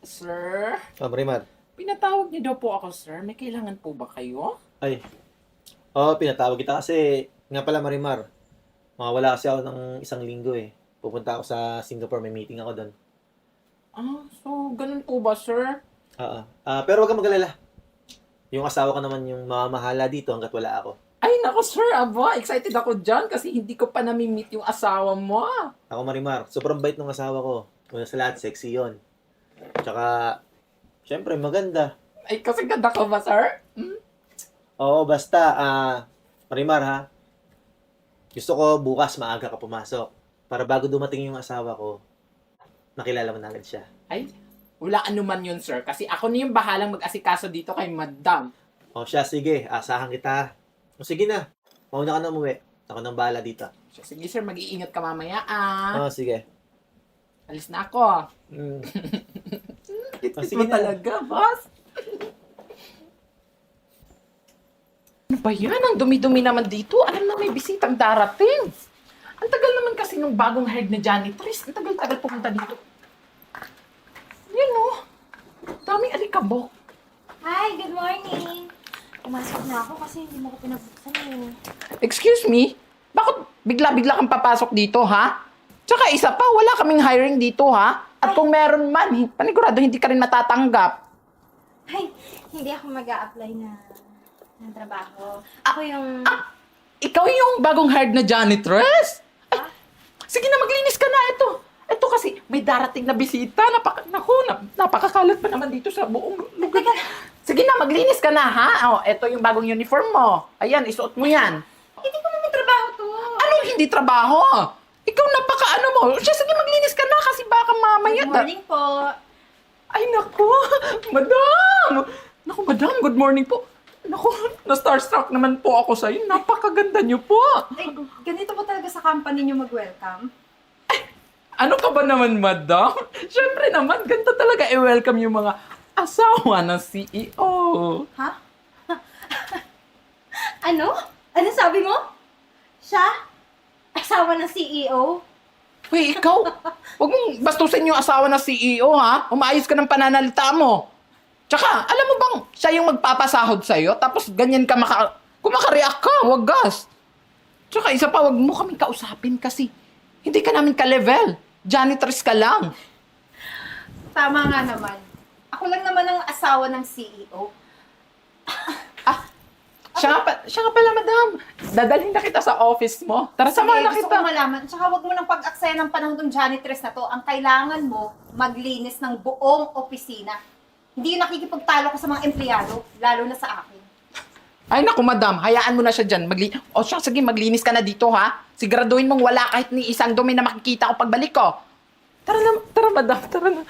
Sir, Marimar. pinatawag niyo daw po ako, sir. May kailangan po ba kayo? Ay, oo, pinatawag kita kasi, nga pala Marimar, mawawala kasi ako ng isang linggo eh. Pupunta ako sa Singapore, may meeting ako doon. So, ganun po ba, sir? Oo. Pero wag kang mag-alala. Yung asawa ko naman yung mamamahala dito hanggat wala ako. Ay, nako, sir. Aba, excited ako dyan kasi hindi ko pa nami-meet yung asawa mo. Ako Marimar, sobrang bait ng asawa ko. Una sa lahat, sexy yon. Tsaka, syempre maganda. Ay, kasi ganda ko ba, sir? Oo, basta, Marimar ha, gusto ko bukas maaga ka pumasok. Para bago dumating yung asawa ko, nakilala mo na agad siya. Ay, wala anuman yun, sir. Kasi ako na yung bahalang mag-asikaso dito kay madam. O siya, sige, asahan kita. O sige na, mauna ka na umuwi. Ako nang bahala dito. Sige, sir. Mag-iingat ka mamaya, Oo, sige. Alis na ako. Mm. Kit-kit sige mo na. talaga, boss. Ano ba yan? Ang dumi-dumi naman dito. Alam na may bisitang darating. Ang tagal naman kasi nung bagong head na janitress. Ang tagal-tagal pumunta dito. Yan o. Daming alikabok. Hi, good morning. Pumasok na ako kasi hindi mo ko pinabuksan eh. Excuse me? Bakit bigla-bigla kang papasok dito, ha? Tsaka isa pa, wala kaming hiring dito, ha? At kung meron man, panigurado hindi ka rin matatanggap. Ay, hindi ako mag-a-apply ng trabaho. Ako yung... Ikaw yung bagong hired na janitress? Ay, sige na, maglinis ka na. Ito kasi, may darating na bisita. Napakakalat pa naman dito sa buong lugar. Sige na, maglinis ka na, ha? Ito yung bagong uniform mo. Ayan, isuot mo yan. Hindi ko naman trabaho to. Anong hindi trabaho? Ikaw napaka-ano mo. Siya, sige, maglinis ka na kasi baka mamaya. Good morning po. Ay, naku, madam. Naku, madam, good morning po. Naku, na-starstruck naman po ako sa'yo. Napakaganda niyo po. Ay, ganito po talaga sa company niyo mag-welcome? Ano ka ba naman, madam? Siyempre naman, ganito talaga i-welcome yung mga asawa ng CEO. Ha? Ano? Ano sabi mo? Siya? Asawa ng CEO? Uy, ikaw, huwag mong bastusin yung asawa ng CEO, ha? Umayos ka ng pananalita mo. Tsaka, alam mo bang siya yung magpapasahod sa'yo, tapos ganyan ka kumakareact ka, wagas. Tsaka isa pa, huwag mo kaming kausapin kasi hindi ka namin ka-level. Janitress ka lang. Tama nga naman. Ako lang naman ang asawa ng CEO. Siya nga pala, madam. Dadalhin na kita sa office mo. Tara, samahan na Gusto kita. ko malaman. Tsaka wag mo nang pag-aksaya ng panahon ng janitress na to. Ang kailangan mo, maglinis ng buong opisina. Hindi yung nakikipagtalo ka sa mga empleyado, lalo na sa akin. Ay, naku, madam. Hayaan mo na siya dyan. Sige, maglinis ka na dito, ha? Siguraduhin mong wala kahit ni isang dumi na makikita ko pagbalik ko. Tara, madam. Tara na.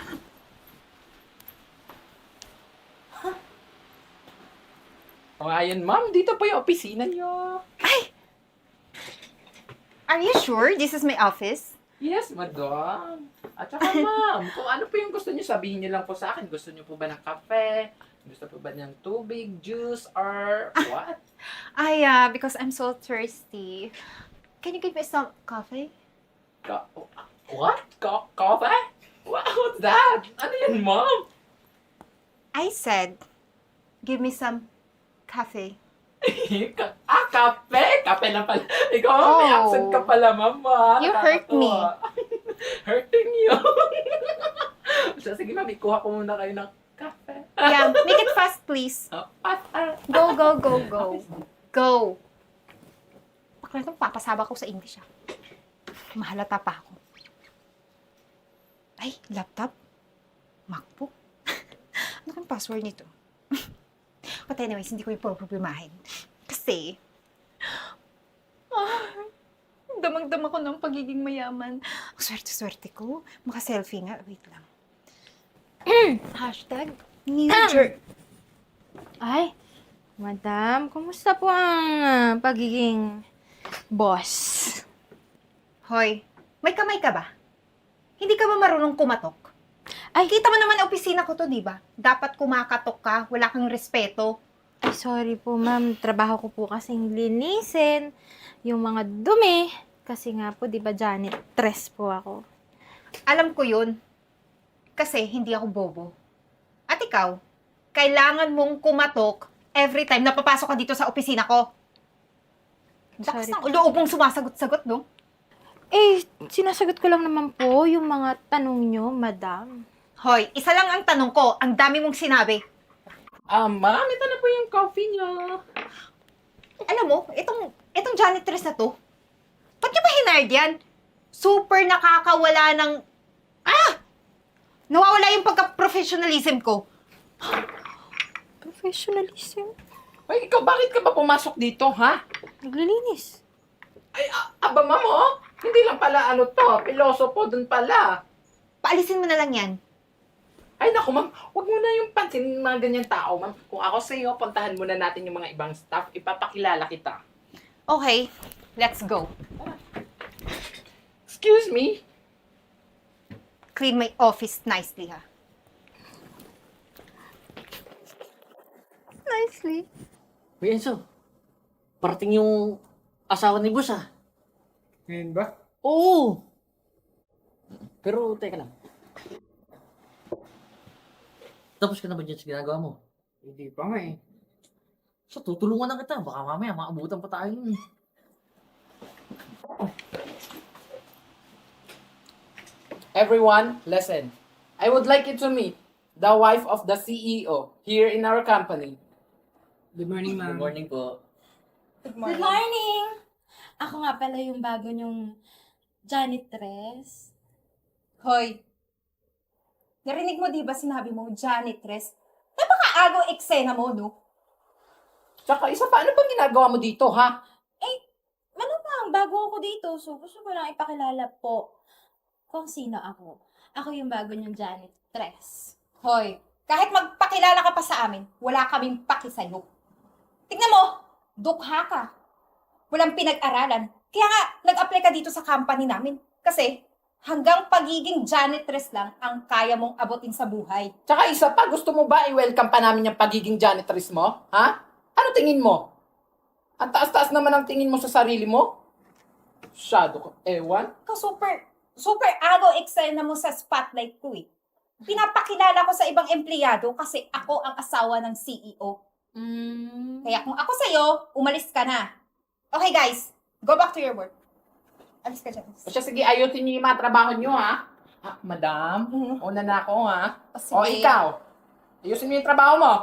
Ayan, ma'am. Dito po yung opisina niyo. Are you sure this is my office? Yes, madam. At saka, ma'am, kung ano po yung gusto niyo, sabihin niyo lang po sa akin. Gusto niyo po ba ng kape? Gusto po ba ng tubig, juice, or what? Because I'm so thirsty. Can you give me some coffee? What? Coffee? What's that? Ano yan, ma'am? I said, give me some coffee. Kape? Kape lang pala. Ikaw, may Oh. accent ka pala, mama. You hurt me. Hurting you. So, sige, ma'am, ikuha ko muna kayo ng kape. Yeah, make it fast, please. Go, go, go, go. Go. Bakla itong papasaba ko sa English, ah. Mahalata pa ako. Ay, laptop? MacBook? Ano kang password nito? But anyways, hindi ko yung problemahin. Kasi, damang-dama ko ng pagiging mayaman. Ang swerte-swerte ko. Maka-selfie nga. Wait lang. Hashtag New Jersey. Ay, madam, kumusta po ang pagiging boss? Hoy, may kamay ka ba? Hindi ka ba marunong kumatok? Ay, Kita mo naman opisina ko to, di ba? Dapat kumakatok ka, wala kang respeto. ay, sorry po, ma'am. Trabaho ko po kasing linisin yung mga dumi. Kasi nga po, di ba, janitress po ako. Alam ko yun. Kasi hindi ako bobo. ikaw, kailangan mong kumatok every time na papasok ka dito sa opisina ko. Lakas Sorry. ng loob mong sumasagot-sagot, no? Eh, sinasagot ko lang naman po yung mga tanong nyo, madam. Hoy, isa lang ang tanong ko. Ang dami mong sinabi. Marami na po yung coffee niyo. Alam mo, itong janitress na to, ba't niyo ba hinard yan? Super nakakawala ng... Nawawala yung pagka-professionalism ko. Professionalism. Ay, ikaw, bakit ka ba pumasok dito, ha? Naglilinis. Ay, aba, ma'am, oh. Hindi lang pala ano to, pilosopo dun pala. Paalisin mo na lang yan. Ay, naku, ma'am, huwag mo na yung pansin ng mga ganyan tao, ma'am. Kung ako sa iyo, puntahan muna natin yung mga ibang staff, ipapakilala kita. Okay, let's go. Excuse me? Clean my office nicely, ha? Nicely. Uy, Enzo. Parating yung asawa ni boss, ah. Ngayon ba? Oo! Pero, teka lang. Tapos ka na ba dyan sa ginagawa mo? Hindi pa nga eh. So, tutulungan na kita. Baka mamaya, maabutan pa tayo nun. Everyone, listen. I would like you to meet the wife of the CEO here in our company. Good morning, Good ma'am. morning po. Good morning! Ako nga pala yung bago nyong janitress. Hoy, narinig mo di ba sinabi mo, janitress? Napaka-agaw eksena mo, no? Tsaka isa pa, ano bang ginagawa mo dito, ha? Ano bang, bago ako dito, so gusto ko lang ipakilala po kung sino ako. Ako yung bago nyong janitress. Hoy, kahit magpakilala ka pa sa amin, wala kaming paki sa'yo. Tingnan mo, dukha ka. Walang pinag-aralan. Kaya nga, nag-apply ka dito sa company namin. Kasi, hanggang pagiging janitress lang ang kaya mong abutin sa buhay. Tsaka isa pa, gusto mo ba i-welcome pa namin yung pagiging janitress mo? Ha? Ano tingin mo? Ang taas-taas naman ang tingin mo sa sarili mo? Shadow ko. Ewan? Ikaw super agaw eksena mo sa spotlight ko eh. Pinapakilala ko sa ibang empleyado kasi ako ang asawa ng CEO. Kaya kung ako sa'yo, umalis ka na. Okay guys, go back to your work. Alis ka dyan. O siya, sige, ayusin niyo yung mga trabaho niyo, ha? Madam, una na ako, ha? Sige. O, ikaw. Ayusin mo yung trabaho mo.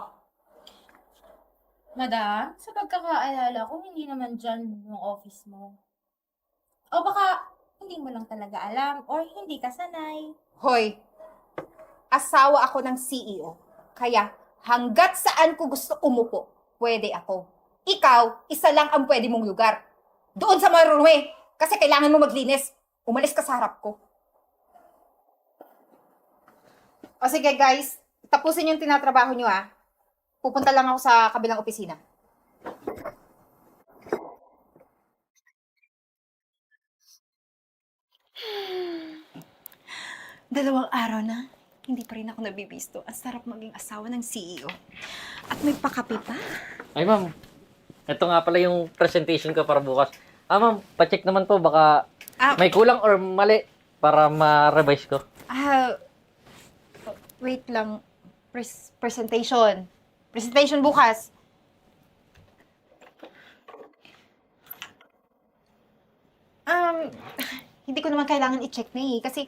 Madam, sa pagkakaalala ko, hindi naman dyan yung office mo. O baka, hindi mo lang talaga alam or hindi ka sanay. Hoy, asawa ako ng CEO. Kaya hanggat saan ko gusto umupo, pwede ako. Ikaw, isa lang ang pwede mong lugar. Doon sa marurumi. Kasi kailangan mo maglinis. Umalis ka sa harap ko. O sige guys, tapusin yung tinatrabaho nyo ha. Pupunta lang ako sa kabilang opisina. Dalawang araw na, hindi pa rin ako nabibisto. Ang sarap maging asawa ng CEO. At may pakape pa. Ay, ma'am. Ito nga pala yung presentation ko para bukas. Ma'am, pacheck naman po. Baka may kulang or mali para ma-revise ko. Wait lang. Presentation. Presentation bukas. Hindi ko naman kailangan i-check na eh. Kasi,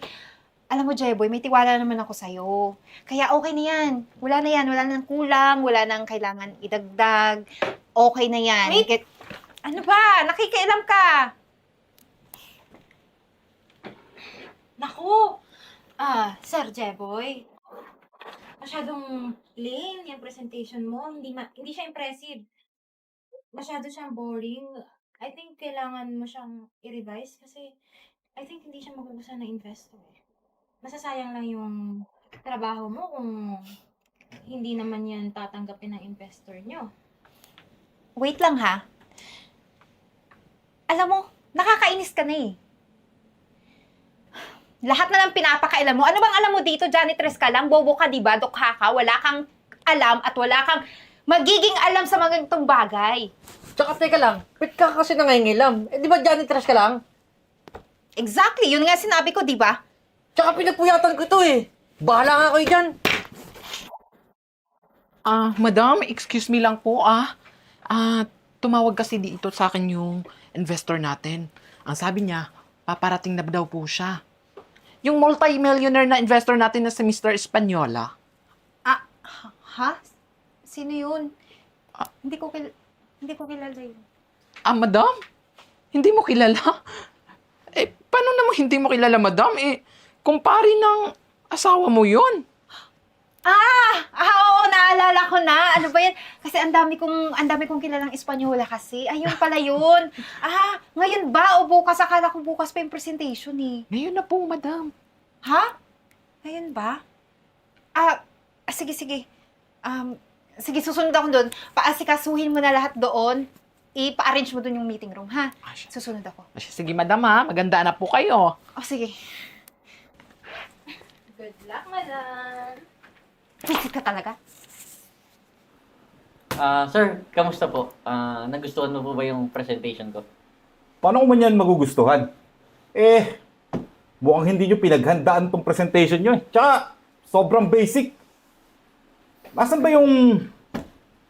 alam mo, Jeboy, may tiwala naman ako sa'yo. Kaya okay na yan. Wala na yan. Wala nang kulang. Wala nang kailangan idagdag. Okay na yan. Wait! Ano ba? Nakikialam ka. Naku! Sir Jeboy. Masyadong plain yung presentation mo. Hindi siya impressive. Masyado siyang boring. I think kailangan mo siyang i-revise kasi I think hindi siya magugustuhan ng investor. Masasayang lang yung trabaho mo kung hindi naman yan tatanggapin ng investor nyo. Wait lang ha. Alam mo, nakakainis ka na eh. Lahat na lang pinapakailan mo. Ano bang alam mo dito, janitress ka lang? Bobo ka, diba? Dukha ka, wala kang alam at wala kang magiging alam sa mga itong bagay. Tsaka teka lang, pit ka kasi nangingilam. Eh, di ba janitress ka lang? Exactly, yun nga sinabi ko, diba? Tsaka pinapuyatan ko ito eh. Bahala nga kayo dyan. Madam, excuse me lang po tumawag kasi dito sa akin yung investor natin. Ang sabi niya, paparating na daw po siya. Yung multi-millionaire na investor natin na si Mr. Espanyola. Ha? Sino yun? Hindi ko kilala yun. Madam? Hindi mo kilala? Paano naman hindi mo kilala, madam? Kumpare ng asawa mo yun. Oo, naalala ko na. Ano ba yan? Kasi ang dami kong kilalang Espanyola kasi. Ayun pala yun. Ngayon ba o bukas? Akala ko bukas pa yung presentation eh. Ngayon na po, madam. Ha? Ngayon ba? Sige. Sige, susunod ako doon. Paasikasuhin mo na lahat doon. I-arrange mo doon yung meeting room, ha? Susunod ako. Sige, madam ha. Maganda na po kayo. Sige. Good luck, madam. Visit ka talaga? Sir, kamusta po? Nagustuhan mo po ba yung presentation ko? Paano ko man yan magugustuhan? Mukhang hindi nyo pinaghandaan tong presentation nyo eh. Tsaka, sobrang basic. Nasaan ba yung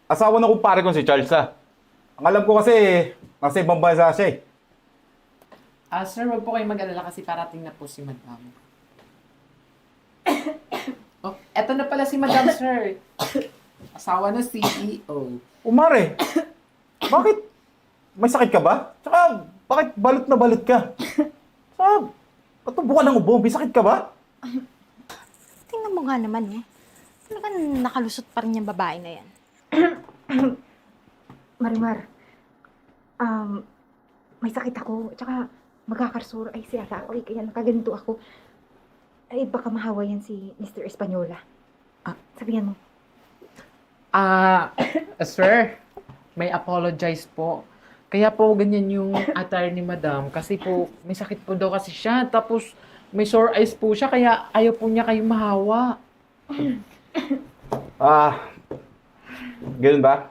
asawa ng kumpare ko si Charles Ang alam ko kasi, nasa ibang bansa siya eh. Sir, wag po kayo mag-alala kasi parating na po si madam. Eto na pala si madam, sir. Asawa ng CEO. Umare, bakit? May sakit ka ba? Tsaka, bakit balot na balot ka? Tsaka, katubo ka ng ubo, may sakit ka ba? Tingnan mo nga naman eh. Talagang nakalusot pa rin yung babae na yan. Marimar, may sakit ako. Tsaka magkakarsuro ay siya ako eh. Kaya nakaganito ako. Ay, baka mahawa yan si Mr. Espanyola. Sabihan mo. Sir, may apologize po. Kaya po ganyan yung attire ni madam. Kasi po, may sakit po daw kasi siya. Tapos, may sore eyes po siya. Kaya ayaw po niya kayong mahawa. Ganun ba?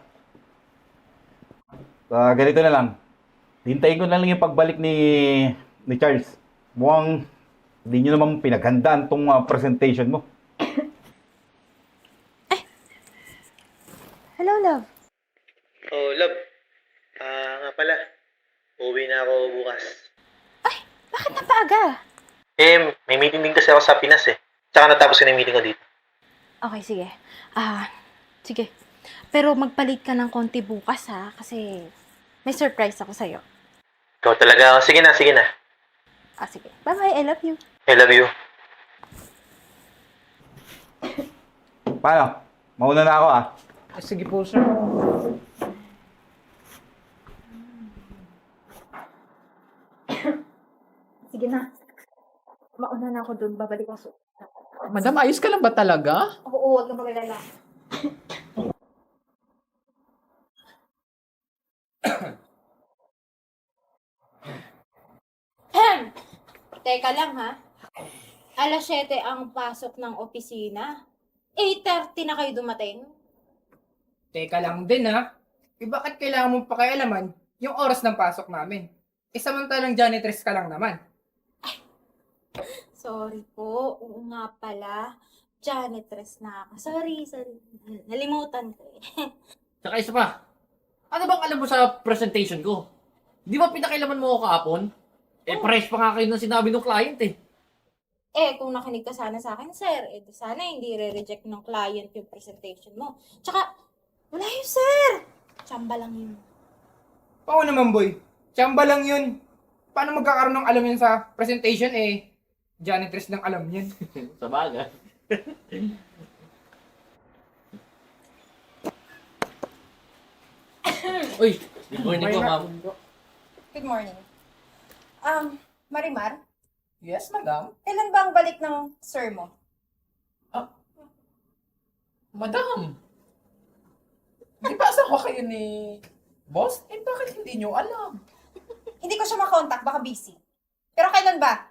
Ganito na lang. Hintayin ko na lang yung pagbalik ni Charles. Mukhang hindi nyo naman pinaghandaan tong presentation mo. Hello, love. Oh, love. Nga pala. Uuwi na ako bukas. Bakit napaaga? May meeting din kasi ako sa Pinas eh. Tsaka natapos ko na yung meeting ko dito. Okay, sige. Sige. Pero magpalit ka ng konti bukas ha. Kasi may surprise ako sa'yo. Ikaw talaga. Sige na. Sige. Bye-bye. I love you. I love you. Paano? Mauna na ako Sige po, sir. Sige na. Mauna na ako dun. Babalik ako. Madam, ayos ka lang ba talaga? Oo, huwag kang magalala. Teka lang ha. Alas 7 ang pasok ng opisina. 8:30 na kayo dumating? Teka lang din ha. Bakit kailangan mong pakialaman yung oras ng pasok namin? Samantalang janitress ka lang naman. Sorry po. Oo nga pala. Janitress na ako. Sorry. Nalimutan ko eh. Tsaka isa pa, ano bang alam mo sa presentation ko? Di ba pinakilaman mo ako kahapon? Fresh pa nga kayo ng sinabi ng client eh. Kung nakinig ka sana sa akin, sir, sana hindi re-reject ng client yung presentation mo. Tsaka, wala yun, sir! Tsamba lang yun. Oo naman boy. Tsamba lang yun. Paano magkakaroon ng alam yun sa presentation janitress ng alam yun. Sa bagay. Uy, good morning po, ma'am. Good morning. Marimar, Yes, madam. kailan ba ang balik ng sir mo? Madam, di ba asawa kayo ni boss? Bakit hindi nyo alam? Hindi ko siya makontak, baka busy. Pero kailan ba?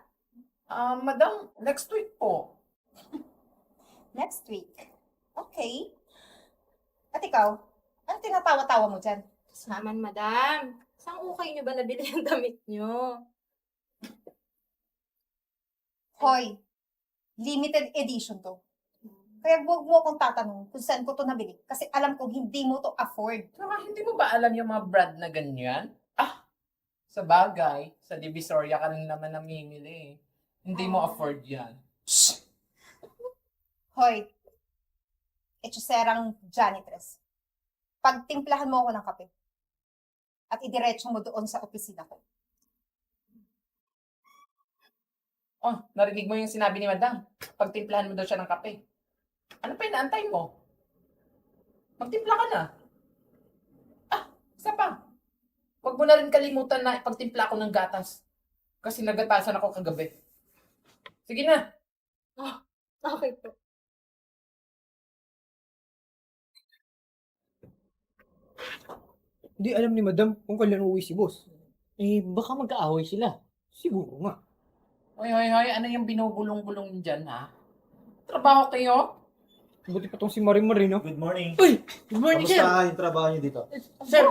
Madam, next week po. Next week. Okay. At ikaw, ano tinatawa-tawa mo dyan? Naman, madam. Saan ukay nyo ba nabili yung damit nyo? Hoy, limited edition to. Kaya huwag mo akong tatanong kung saan ko to nabili. Kasi alam kong hindi mo to afford. Saka hindi mo ba alam yung mga brand na ganyan? Ah, sa bagay, sa Divisoria ka rin naman namimili eh. Hindi mo afford yan. Hoy, etyoserang janitress. Pagtimplahan mo ako ng kape. At idiretso mo doon sa opisina ko. Oh, narinig mo yung sinabi ni Madam. Pagtimplahan mo daw siya ng kape. Ano pa inaantay mo? Magtimpla ka na. Ah, isa pa. Huwag mo na rin kalimutan na pagtimpla ako ng gatas. Kasi nagatasan ako kagabi. Sige na. Okay po. Hindi alam ni Madam kung kailan uuwi si boss. Eh, baka mag-aaway sila. Siguro nga. Hoy, hoy, hoy. Ano yung binubulong-bulong dyan, ha? Trabaho kayo? Buti pa tong si Marimar no? Good morning. Uy! Good morning, sir! Kamusta yung trabaho niyo dito? Sir,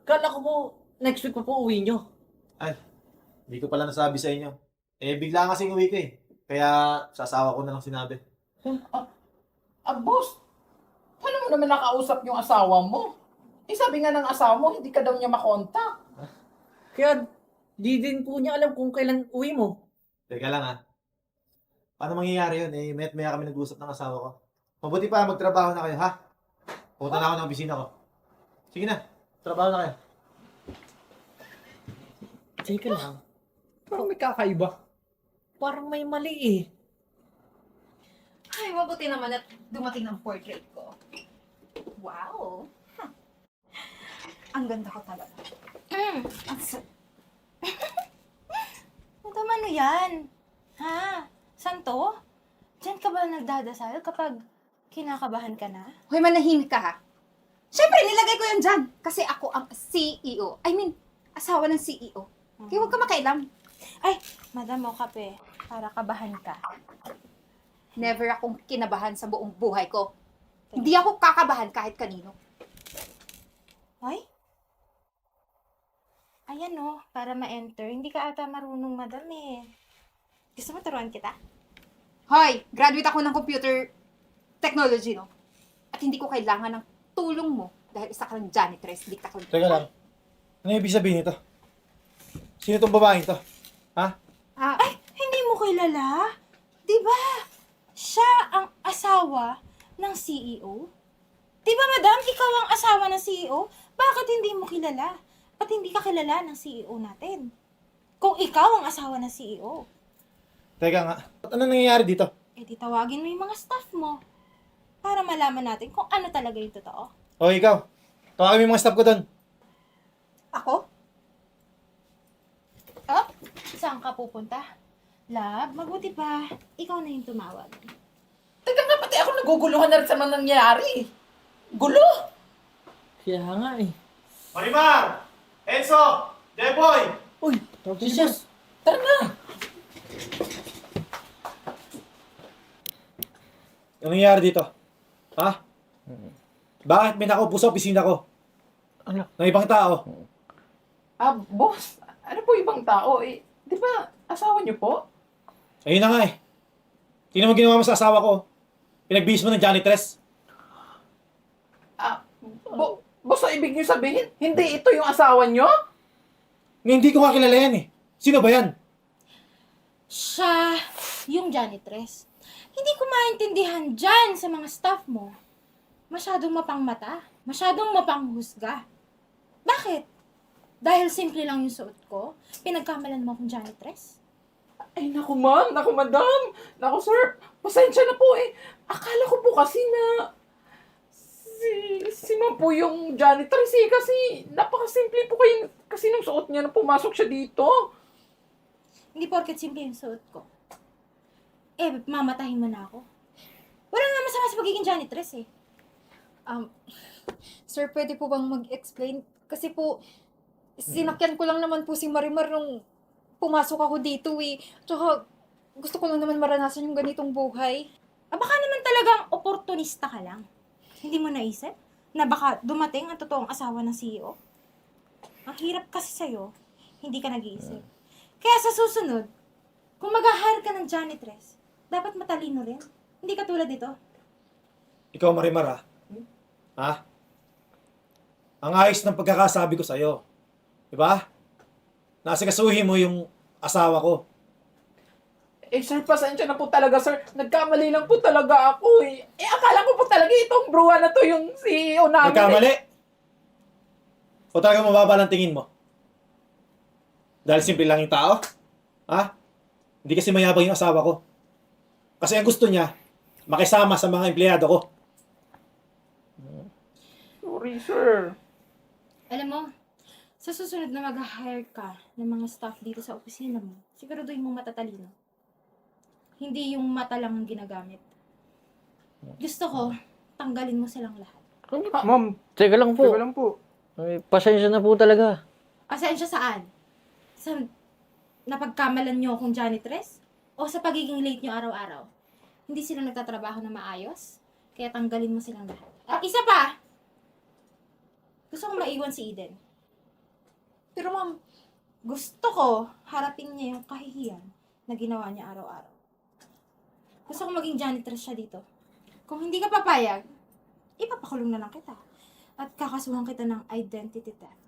kala ko po, next week pa po uwi nyo. Hindi ko pala nasabi sa inyo. Eh, bigla kasi uwi ko eh. Kaya sa asawa ko na lang sinabi. Boss. Paano mo naman nakausap yung asawa mo? Eh, sabi nga ng asawa mo, hindi ka daw niya makontak. Kaya, di din po niya alam kung kailan uwi mo. Teka lang ha. Paano mangyayari yun? Eh, maya kami nag-usap ng asawa ko. Mabuti pa, magtrabaho na kayo, ha? Punta na ako ng opisina ko. Sige na, trabaho na kayo. Teka lang, Parang may kakaiba. parang may mali eh. Ay, mabuti naman at dumating ng portrait ko. Wow! Ang ganda ko talaga. Ang Madam, ano yan? Ha? Saan to? Diyan ka ba nagdadasal kapag kinakabahan ka na? Hoy, manahimik ka ha. Siyempre, nilagay ko yan dyan. Kasi ako ang CEO. I mean, asawa ng CEO. Kaya huwag ka makialam. Ay, madam, o kape. Para kabahan ka. Never akong kinabahan sa buong buhay ko. Hindi ako kakabahan kahit kanino. Ay? Ayan o, para ma-enter. Hindi ka ata marunong, madam eh. Gusto mo turuan kita? Hoy, graduate ako ng computer technology, no? At hindi ko kailangan ng tulong mo dahil isa ka ng janitress, di ka Teka lang. Ano ibig sabihin nito? Sino tong babaeng to? Ha? Ay, hindi mo kilala? Di ba? Siya ang asawa ng CEO? Di ba, madam? Ikaw ang asawa ng CEO? Bakit hindi mo kilala? At hindi ka kilala ng CEO natin? Kung ikaw ang asawa ng CEO, Teka nga. Ano nangyayari dito? eh di tawagin mo yung mga staff mo para malaman natin kung ano talaga yung totoo. O ikaw, tawagin mo yung mga staff ko doon. Ako? Saan ka pupunta? Love, mabuti pa. Ikaw na yung tumawag. Teka nga, pati ako naguguluhan na rin sa mga nangyari. Gulo! Kaya nga eh. Marimar! Enzo! Jeboy! Uy, Jesus! Tara na! Ano nangyayari dito? Ha? Bakit may nakaupo sa opisina ko? Ano? Ng ibang tao? Boss, ano po ibang tao eh? Di ba, asawa niyo po? Ayun na nga eh. Tingnan mo ginawa mo sa asawa ko. Pinagbihis mo ng janitress. Boss, ang ibig niyo sabihin, hindi ito yung asawa niyo? Nga hindi ko kakilala yan eh. Sino ba yan? Siya yung janitress. Hindi ko maintindihan dyan sa mga staff mo. Masyadong mapangmata. Masyadong mapanghusga. Bakit? Dahil simple lang yung suot ko, pinagkamalan mo akong janitress? Ay, naku ma'am, naku madam, naku sir, pasensya na po eh. Akala ko po kasi na si ma'am po yung janitress eh, kasi napakasimple po kayo kasi nung suot niya na pumasok siya dito. Hindi porket simple yung suot ko. Eh, mamatahin mo na ako. Wala nga masama sa pagiging janitress eh. Sir, pwede po bang mag-explain? Kasi po, sinakyan ko lang naman po si Marimar nung pumasok ako dito eh. Tsaka, gusto ko lang naman maranasan yung ganitong buhay. Baka naman talagang oportunista ka lang. Hindi mo naisip na baka dumating ang totoong asawa ng CEO? Ang hirap kasi sa'yo, hindi ka nag-iisip. Kaya sa susunod, kung mag-hire ka ng janitress, dapat matalino rin. Hindi ka tulad dito. Ikaw, Marimar, ha? Ha? Ang ayos ng pagkakasabi ko sa'yo. Diba? Nasikasuhin mo yung asawa ko. Eh, sir, pasensya na po talaga, sir. Nagkamali lang po talaga ako eh. Eh, akala ko po talaga itong bruha na to yung CEO namin. Nagkamali? O talaga mababa lang tingin mo? Dahil simple lang yung tao? Ha? Hindi kasi mayabang yung asawa ko. Kasi ang gusto niya, makisama sa mga empleyado ko. Sorry, sir. Alam mo, sa susunod na mag-hire ka ng mga staff dito sa opisina mo, siguraduhin mong matatalino. Hindi yung mata lang ang ginagamit. Gusto ko, tanggalin mo silang lahat. Ma'am, Teka lang po. teka lang po. Ay, pasensya na po talaga. Pasensya saan? Sa napagkamalan nyo akong janitress? O sa pagiging late nyo araw-araw? Hindi sila nagtatrabaho na maayos? Kaya tanggalin mo silang lahat. At isa pa! Gusto kong maiwan si Eden. Pero ma'am, gusto ko harapin niya yung kahihiyan na ginawa niya araw-araw. Gusto kong maging janitress siya dito. Kung hindi ka papayag, ipapakulong na lang kita. At kakasuhan kita ng identity theft.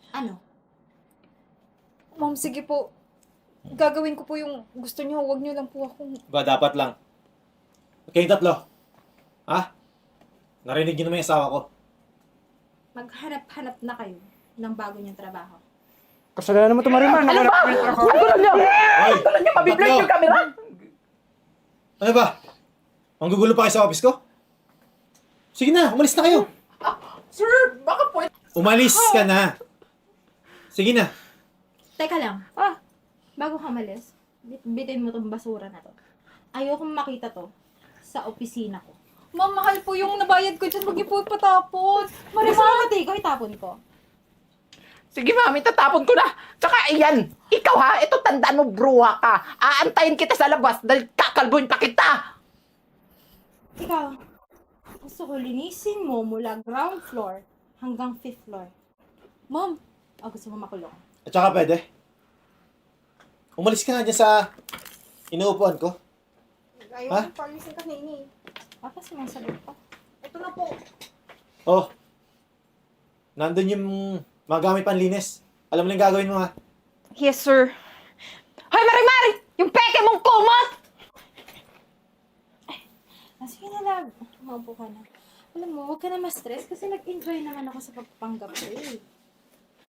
Ano? Ma'am, sige po. Gagawin ko po yung gusto niyo. Huwag niyo lang po akong... Ba, dapat lang. Kayong tatlo. Ha? Narinig niyo naman yung asawa ko. Maghanap-hanap na kayo ng bago niyang trabaho. Kasalanan mo ito, Marimar. Ano ba? Gugulan niyo! Hoy! Gugulan niyo! Mabiblur tatlo! yung camera! Ano ba? Manggugulo pa kayo sa office ko? Sige na, umalis na kayo. Sir, baka po... Umalis ka na. Sige na. Teka lang. Bago ka malis, bitin mo tong basura na to. Ayokong makita to sa opisina ko. Ma'am, mahal po yung nabayad ko dyan. Huwag niyo po patapon. Gusto mo pati ko, itapon ko. Sige, mami, tatapon ko na. Tsaka, iyan, ikaw ha, ito tandaan mo, bruha ka. Aantayin kita sa labas dahil kakalbuin pa kita. Ikaw, gusto ko linisin mo mula ground floor hanggang 5th floor. Ma'am, Gusto mo makulong. At saka pwede. Umalis ka na dyan sa inuupuan ko. ayaw Ha? ko palisin ka na ini. Kasi masagot pa. Ito na po. Oh. Nandun yung mga gamit panlinis. Alam mo na yung gagawin mo, ha? Yes, sir. Hoy, Marimari! Yung peke mong kumot! Sige na lang. Maupo ka na. Alam mo, huwag ka na ma-stress kasi nag-enjoy naman ako sa pagpanggap ko eh.